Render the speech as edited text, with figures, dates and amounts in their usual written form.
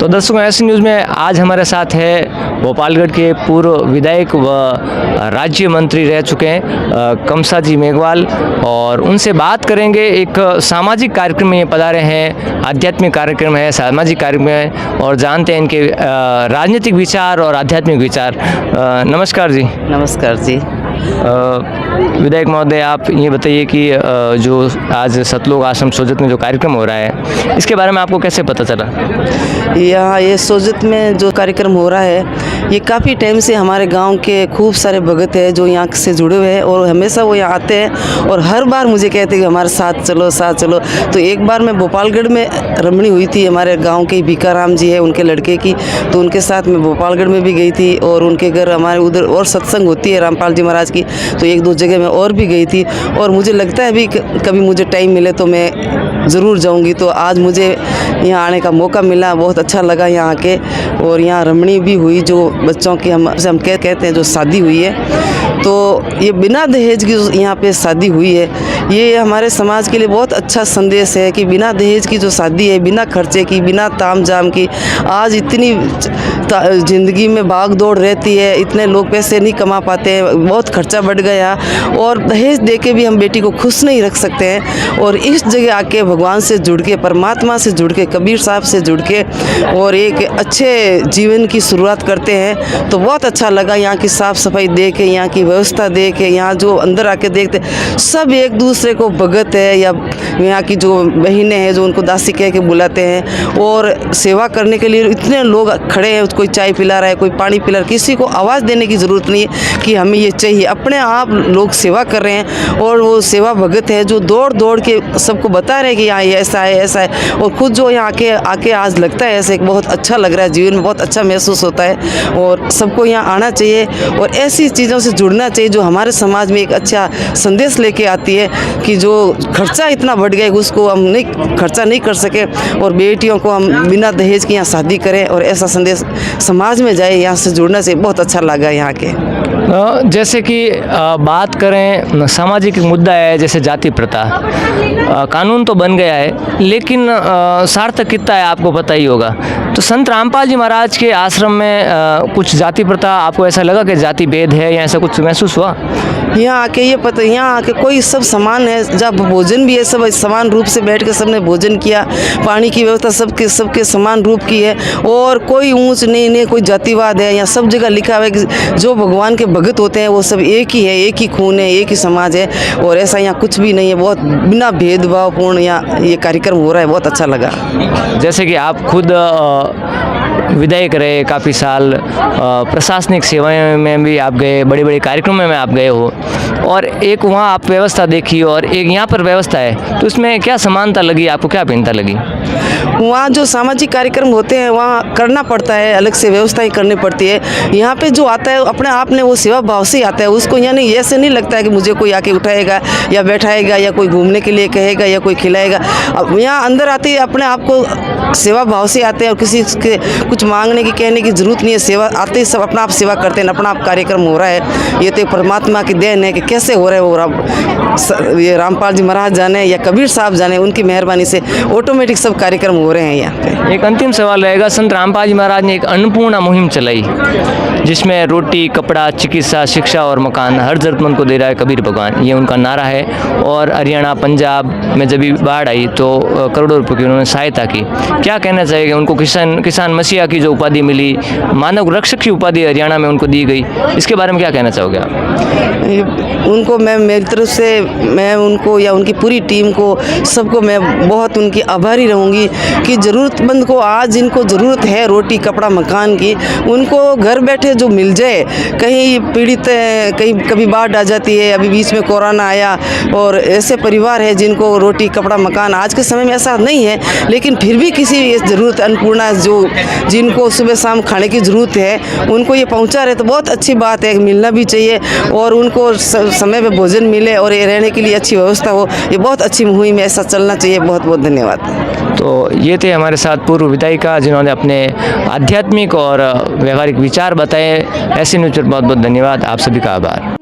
तो दर्शकों, ऐसी न्यूज़ में आज हमारे साथ है भोपालगढ़ के पूर्व विधायक व राज्य मंत्री रह चुके हैं कमसा जी मेघवाल, और उनसे बात करेंगे। एक सामाजिक कार्यक्रम में ये पधारे हैं, आध्यात्मिक कार्यक्रम है, सामाजिक कार्यक्रम है, और जानते हैं इनके राजनीतिक विचार और आध्यात्मिक विचार। नमस्कार जी। नमस्कार जी। विधायक महोदय, आप ये बताइए कि जो आज सतलोक आश्रम सोजत में जो कार्यक्रम हो रहा है, इसके बारे में आपको कैसे पता चला? यहाँ ये सोजत में जो कार्यक्रम हो रहा है, ये काफ़ी टाइम से हमारे गांव के खूब सारे भगत हैं जो यहाँ से जुड़े हुए हैं, और हमेशा वो यहाँ आते हैं और हर बार मुझे कहते हैं कि हमारे साथ चलो साथ चलो। तो एक बार मैं भोपालगढ़ में रमणी हुई थी, हमारे गाँव के भीकाराम जी है उनके लड़के की, तो उनके साथ मैं भोपालगढ़ में भी गई थी, और उनके घर हमारे उधर और सत्संग होती है रामपाल जी महाराज की, तो एक दो जगह मैं और भी गई थी। और मुझे लगता है भी कभी मुझे टाइम मिले तो मैं ज़रूर जाऊंगी। तो आज मुझे यहाँ आने का मौका मिला, बहुत अच्छा लगा यहाँ आके। और यहाँ रमणी भी हुई जो बच्चों की हम कहते हैं जो शादी हुई है, तो ये बिना दहेज की जो यहाँ पे शादी हुई है, ये हमारे समाज के लिए बहुत अच्छा संदेश है कि बिना दहेज की जो शादी है, बिना खर्चे की, बिना ताम झाम की। आज इतनी ज़िंदगी में भाग दौड़ रहती है, इतने लोग पैसे नहीं कमा पाते हैं, बहुत खर्चा बढ़ गया, और दहेज दे के भी हम बेटी को खुश नहीं रख सकते हैं। और इस जगह आके भगवान से जुड़ के, परमात्मा से जुड़ के, कबीर साहब से जुड़ के और एक अच्छे जीवन की शुरुआत करते हैं, तो बहुत अच्छा लगा। यहाँ की साफ़ सफाई देख के, यहाँ की व्यवस्था देख के, यहाँ जो अंदर आके देखते सब एक दूसरे को भगत है, या यहाँ की जो बहनें हैं जो उनको दासी कह के बुलाते हैं, और सेवा करने के लिए इतने लोग खड़े हैं। कोई चाय पिला रहा है, कोई पानी पिला रहा है, किसी को आवाज़ देने की ज़रूरत नहीं है कि हमें ये चाहिए, अपने आप लोग सेवा कर रहे हैं। और वो सेवा भगत है जो दौड़ दौड़ के सबको बता रहे हैं कि यहाँ ये ऐसा है ऐसा है, और खुद जो यहाँ आके आज लगता है ऐसे बहुत अच्छा लग रहा है, जीवन में बहुत अच्छा महसूस होता है। और सबको यहाँ आना चाहिए और ऐसी चीज़ों से जुड़ना चाहिए जो हमारे समाज में एक अच्छा संदेश लेके आती है कि जो खर्चा इतना बढ़ गया उसको हम नहीं खर्चा नहीं कर सके, और बेटियों को हम बिना दहेज की यहाँ शादी करें, और ऐसा संदेश समाज में जाए। यहाँ से जुड़ना चाहिए, बहुत अच्छा लगा यहाँ के। जैसे कि बात करें, सामाजिक मुद्दा है जैसे जाति प्रथा, कानून तो बन गया है, लेकिन सार्थक कितना है आपको पता ही होगा। तो संत रामपाल जी महाराज के आश्रम में कुछ जाति प्रथा, आपको ऐसा लगा कि जाति भेद है, या ऐसा कुछ महसूस हुआ? यहाँ आके ये पता, यहाँ आके कोई सब समान है, जब भोजन भी है सब समान रूप से बैठ के सबने भोजन किया, पानी की व्यवस्था सबके समान रूप की है, और कोई ऊंच नहीं कोई जातिवाद है। यहाँ सब जगह लिखा हुआ है कि जो भगवान के भगत होते हैं वो सब एक ही है, एक ही खून है, एक ही समाज है, और ऐसा यहाँ कुछ भी नहीं है। बहुत बिना भेदभावपूर्ण यहाँ ये कार्यक्रम हो रहा है, बहुत अच्छा लगा। जैसे कि आप खुद विधायक रहे काफ़ी साल, प्रशासनिक सेवाएं में भी आप गए, बड़े बड़े कार्यक्रमों में आप गए हो, और एक वहाँ आप व्यवस्था देखी और एक यहाँ पर व्यवस्था है, तो इसमें क्या समानता लगी आपको, क्या भिन्नता लगी? वहाँ जो सामाजिक कार्यक्रम होते हैं वहाँ करना पड़ता है, अलग से व्यवस्थाएं करनी पड़ती है। यहाँ पे जो आता है अपने आप ने वो सेवा भाव से आता है, उसको यानी ऐसे नहीं लगता है कि मुझे कोई आके उठाएगा या बैठाएगा या कोई घूमने के लिए कहेगा या कोई खिलाएगा। अब यहाँ अंदर आते ही अपने आप को सेवा भाव से आते हैं, और किसी के कुछ मांगने की कहने की ज़रूरत नहीं है। सेवा आते ही सब अपना आप सेवा करते हैं, अपना आप कार्यक्रम हो रहा है। ये तो परमात्मा की देन है कि कैसे हो रहा है वो, ये रामपाल जी महाराज जाने या कबीर साहब जाने, उनकी मेहरबानी से ऑटोमेटिक सब कार्यक्रम हो रहे हैं यहाँ पे। एक अंतिम सवाल रहेगा, संत रामपाल जी महाराज ने एक अन्नपूर्णा मुहिम चलाई, जिसमें रोटी, कपड़ा, चिकित्सा, शिक्षा और मकान हर जरूरतमंद को दे रहा है कबीर भगवान, ये उनका नारा है। और हरियाणा, पंजाब में जब भी बाढ़ आई तो करोड़ों रुपए की उन्होंने सहायता की। क्या कहना चाहिए? उनको किसान मसीहा की जो उपाधि मिली, मानव रक्षक की उपाधि हरियाणा में उनको दी गई, इसके बारे में क्या कहना चाहोगे आप? उनको मैं मेरी तरफ से मैं उनको या उनकी पूरी टीम को सबको मैं बहुत उनकी आभारी रहूँगी कि ज़रूरतमंद को आज जिनको ज़रूरत है रोटी, कपड़ा, मकान की, उनको घर बैठे जो मिल जाए। कहीं पीड़ित है, कहीं कभी बाढ़ आ जाती है, अभी बीच में कोरोना आया, और ऐसे परिवार है जिनको रोटी, कपड़ा, मकान आज के समय में ऐसा नहीं है, लेकिन फिर भी किसी ज़रूरत अन्नपूर्णा जो जिनको सुबह शाम खाने की ज़रूरत है उनको ये पहुंचा रहे, तो बहुत अच्छी बात है। मिलना भी चाहिए और उनको समय पे भोजन मिले और ये रहने के लिए अच्छी व्यवस्था हो, ये बहुत अच्छी मुहिम है, ऐसा चलना चाहिए। बहुत बहुत धन्यवाद। तो ये थे हमारे साथ पूर्व विधायिका जिन्होंने अपने आध्यात्मिक और व्यवहारिक विचार बताए। ऐसे न्यूज़ पर बहुत बहुत धन्यवाद, आप सभी का आभार।